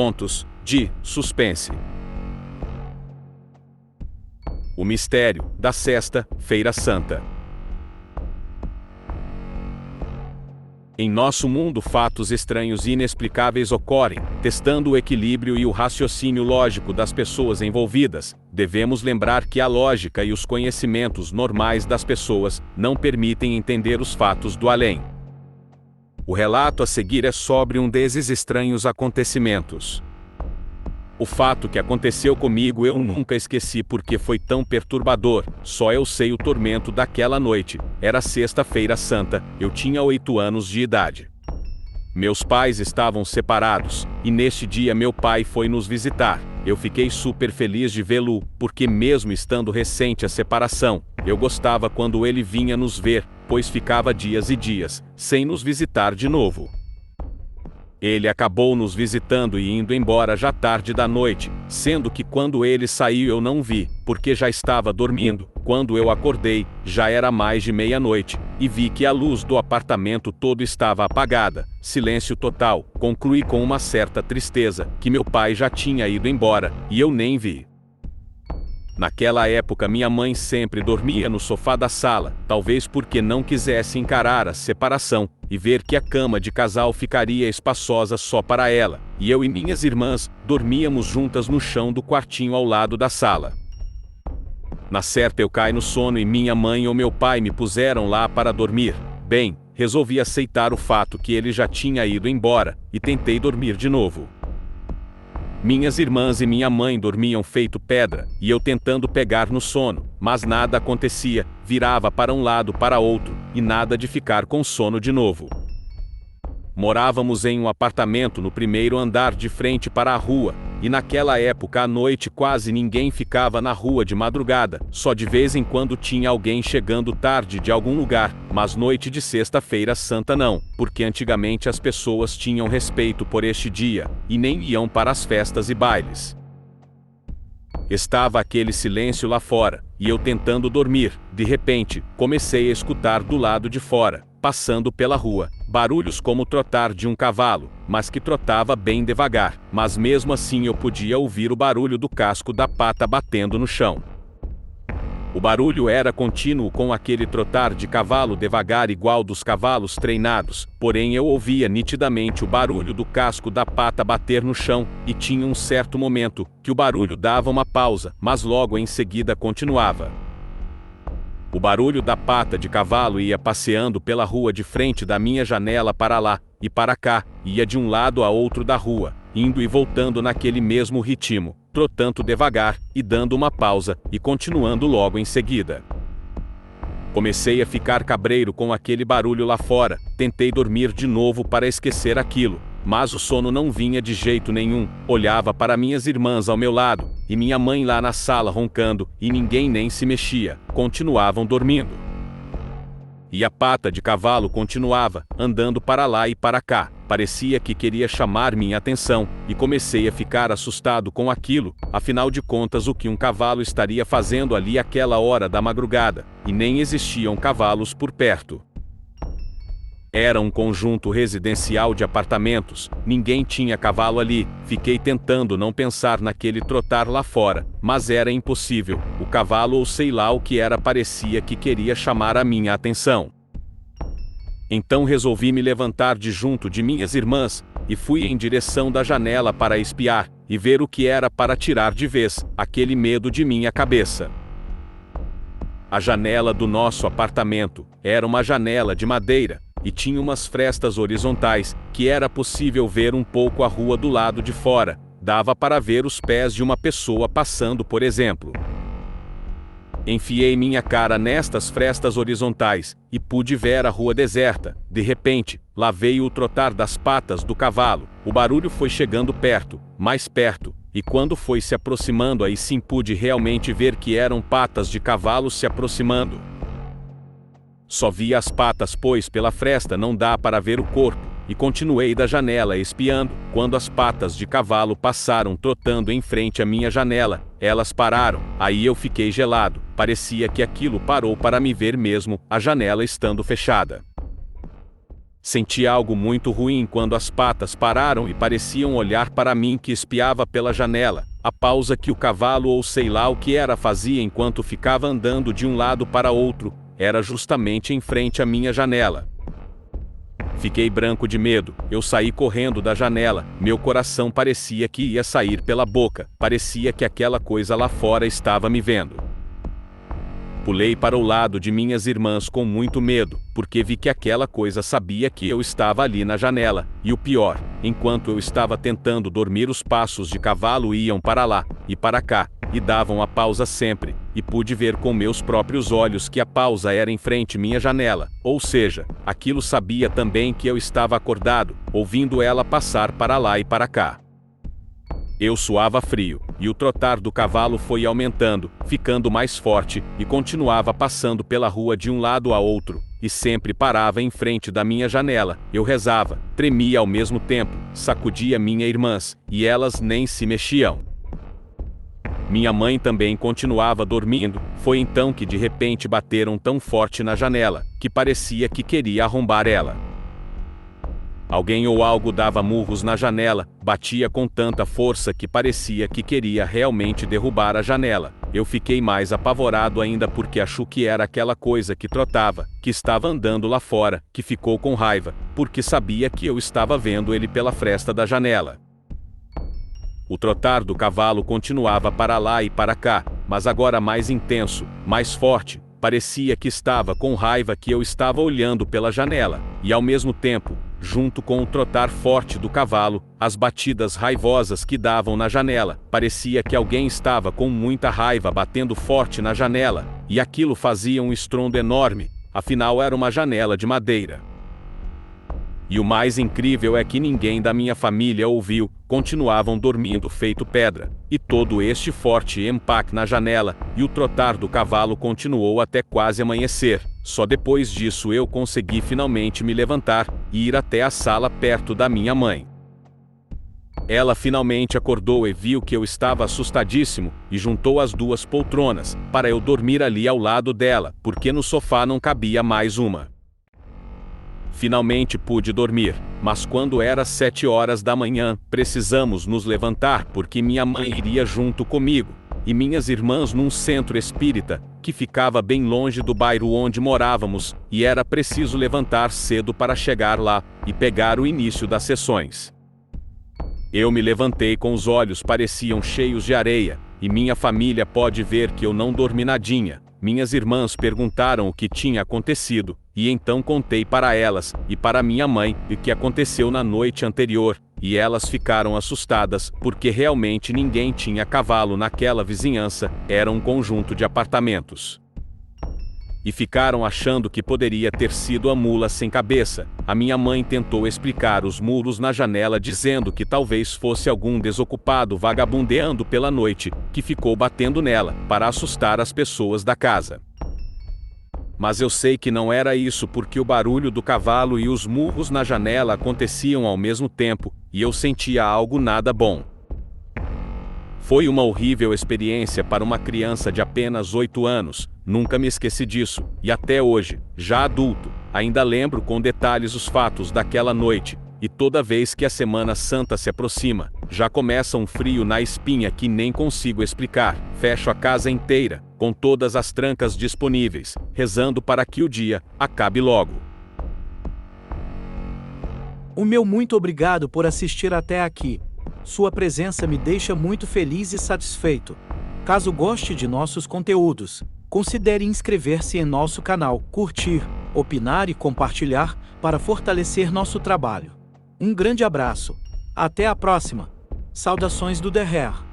Contos de suspense. O mistério da Sexta-feira Santa. Em nosso mundo, fatos estranhos e inexplicáveis ocorrem, testando o equilíbrio e o raciocínio lógico das pessoas envolvidas. Devemos lembrar que a lógica e os conhecimentos normais das pessoas não permitem entender os fatos do além. O relato a seguir é sobre um desses estranhos acontecimentos. O fato que aconteceu comigo eu nunca esqueci porque foi tão perturbador, só eu sei o tormento daquela noite. Era Sexta-feira Santa, eu tinha 8 anos de idade. Meus pais estavam separados, e neste dia meu pai foi nos visitar. Eu fiquei super feliz de vê-lo, porque mesmo estando recente a separação, eu gostava quando ele vinha nos ver, pois ficava dias e dias, sem nos visitar de novo. Ele acabou nos visitando e indo embora já tarde da noite, sendo que quando ele saiu eu não vi, porque já estava dormindo. Quando eu acordei, já era mais de meia-noite, e vi que a luz do apartamento todo estava apagada, silêncio total. Concluí com uma certa tristeza, que meu pai já tinha ido embora, e eu nem vi. Naquela época minha mãe sempre dormia no sofá da sala, talvez porque não quisesse encarar a separação, e ver que a cama de casal ficaria espaçosa só para ela, e eu e minhas irmãs dormíamos juntas no chão do quartinho ao lado da sala. Na certa eu caí no sono e minha mãe ou meu pai me puseram lá para dormir. Bem, resolvi aceitar o fato que ele já tinha ido embora, e tentei dormir de novo. Minhas irmãs e minha mãe dormiam feito pedra, e eu tentando pegar no sono, mas nada acontecia, virava para um lado para outro, e nada de ficar com sono de novo. Morávamos em um apartamento no primeiro andar de frente para a rua, e naquela época à noite quase ninguém ficava na rua de madrugada, só de vez em quando tinha alguém chegando tarde de algum lugar, mas noite de Sexta-feira Santa não, porque antigamente as pessoas tinham respeito por este dia, e nem iam para as festas e bailes. Estava aquele silêncio lá fora, e eu tentando dormir. De repente, comecei a escutar do lado de fora, passando pela rua, barulhos como o trotar de um cavalo, mas que trotava bem devagar, mas mesmo assim eu podia ouvir o barulho do casco da pata batendo no chão. O barulho era contínuo com aquele trotar de cavalo devagar igual dos cavalos treinados, porém eu ouvia nitidamente o barulho do casco da pata bater no chão, e tinha um certo momento que o barulho dava uma pausa, mas logo em seguida continuava. O barulho da pata de cavalo ia passeando pela rua de frente da minha janela para lá e para cá, ia de um lado a outro da rua, indo e voltando naquele mesmo ritmo, trotando devagar e dando uma pausa e continuando logo em seguida. Comecei a ficar cabreiro com aquele barulho lá fora, tentei dormir de novo para esquecer aquilo, mas o sono não vinha de jeito nenhum. Olhava para minhas irmãs ao meu lado, e minha mãe lá na sala roncando, e ninguém nem se mexia, continuavam dormindo. E a pata de cavalo continuava, andando para lá e para cá, parecia que queria chamar minha atenção, e comecei a ficar assustado com aquilo, afinal de contas o que um cavalo estaria fazendo ali àquela hora da madrugada, e nem existiam cavalos por perto. Era um conjunto residencial de apartamentos, ninguém tinha cavalo ali. Fiquei tentando não pensar naquele trotar lá fora, mas era impossível. O cavalo ou sei lá o que era parecia que queria chamar a minha atenção. Então resolvi me levantar de junto de minhas irmãs, e fui em direção da janela para espiar, e ver o que era para tirar de vez aquele medo de minha cabeça. A janela do nosso apartamento era uma janela de madeira, e tinha umas frestas horizontais, que era possível ver um pouco a rua do lado de fora, dava para ver os pés de uma pessoa passando, por exemplo. Enfiei minha cara nestas frestas horizontais, e pude ver a rua deserta. De repente, lá veio o trotar das patas do cavalo, o barulho foi chegando perto, mais perto, e quando foi se aproximando aí sim pude realmente ver que eram patas de cavalo se aproximando. Só vi as patas pois pela fresta não dá para ver o corpo, e continuei da janela espiando. Quando as patas de cavalo passaram trotando em frente à minha janela, elas pararam, aí eu fiquei gelado, parecia que aquilo parou para me ver mesmo, a janela estando fechada. Senti algo muito ruim quando as patas pararam e pareciam olhar para mim que espiava pela janela. A pausa que o cavalo ou sei lá o que era fazia enquanto ficava andando de um lado para outro, era justamente em frente à minha janela. Fiquei branco de medo, eu saí correndo da janela, meu coração parecia que ia sair pela boca, parecia que aquela coisa lá fora estava me vendo. Pulei para o lado de minhas irmãs com muito medo, porque vi que aquela coisa sabia que eu estava ali na janela, e o pior, enquanto eu estava tentando dormir, os passos de cavalo iam para lá e para cá, e davam a pausa sempre, e pude ver com meus próprios olhos que a pausa era em frente à minha janela, ou seja, aquilo sabia também que eu estava acordado, ouvindo ela passar para lá e para cá. Eu suava frio, e o trotar do cavalo foi aumentando, ficando mais forte, e continuava passando pela rua de um lado a outro, e sempre parava em frente da minha janela. Eu rezava, tremia ao mesmo tempo, sacudia minhas irmãs, e elas nem se mexiam. Minha mãe também continuava dormindo. Foi então que de repente bateram tão forte na janela, que parecia que queria arrombar ela. Alguém ou algo dava murros na janela, batia com tanta força que parecia que queria realmente derrubar a janela. Eu fiquei mais apavorado ainda porque achou que era aquela coisa que trotava, que estava andando lá fora, que ficou com raiva, porque sabia que eu estava vendo ele pela fresta da janela. O trotar do cavalo continuava para lá e para cá, mas agora mais intenso, mais forte. Parecia que estava com raiva que eu estava olhando pela janela, e ao mesmo tempo, junto com o trotar forte do cavalo, as batidas raivosas que davam na janela, parecia que alguém estava com muita raiva batendo forte na janela, e aquilo fazia um estrondo enorme, afinal era uma janela de madeira. E o mais incrível é que ninguém da minha família ouviu, continuavam dormindo feito pedra, e todo este forte impacto na janela, e o trotar do cavalo continuou até quase amanhecer. Só depois disso eu consegui finalmente me levantar, e ir até a sala perto da minha mãe. Ela finalmente acordou e viu que eu estava assustadíssimo, e juntou as duas poltronas, para eu dormir ali ao lado dela, porque no sofá não cabia mais uma. Finalmente pude dormir, mas quando era 7 horas da manhã, precisamos nos levantar porque minha mãe iria junto comigo, e minhas irmãs num centro espírita, que ficava bem longe do bairro onde morávamos, e era preciso levantar cedo para chegar lá, e pegar o início das sessões. Eu me levantei com os olhos pareciam cheios de areia, e minha família pode ver que eu não dormi nadinha. Minhas irmãs perguntaram o que tinha acontecido, e então contei para elas, e para minha mãe, o que aconteceu na noite anterior, e elas ficaram assustadas, porque realmente ninguém tinha cavalo naquela vizinhança, era um conjunto de apartamentos. E ficaram achando que poderia ter sido a mula sem cabeça. A minha mãe tentou explicar os muros na janela dizendo que talvez fosse algum desocupado vagabundeando pela noite, que ficou batendo nela, para assustar as pessoas da casa. Mas eu sei que não era isso porque o barulho do cavalo e os murros na janela aconteciam ao mesmo tempo, e eu sentia algo nada bom. Foi uma horrível experiência para uma criança de apenas 8 anos, nunca me esqueci disso, e até hoje, já adulto, ainda lembro com detalhes os fatos daquela noite, e toda vez que a Semana Santa se aproxima, já começa um frio na espinha que nem consigo explicar. Fecho a casa inteira, com todas as trancas disponíveis, rezando para que o dia acabe logo. O meu muito obrigado por assistir até aqui. Sua presença me deixa muito feliz e satisfeito. Caso goste de nossos conteúdos, considere inscrever-se em nosso canal, curtir, opinar e compartilhar para fortalecer nosso trabalho. Um grande abraço. Até a próxima. Saudações do The Hair.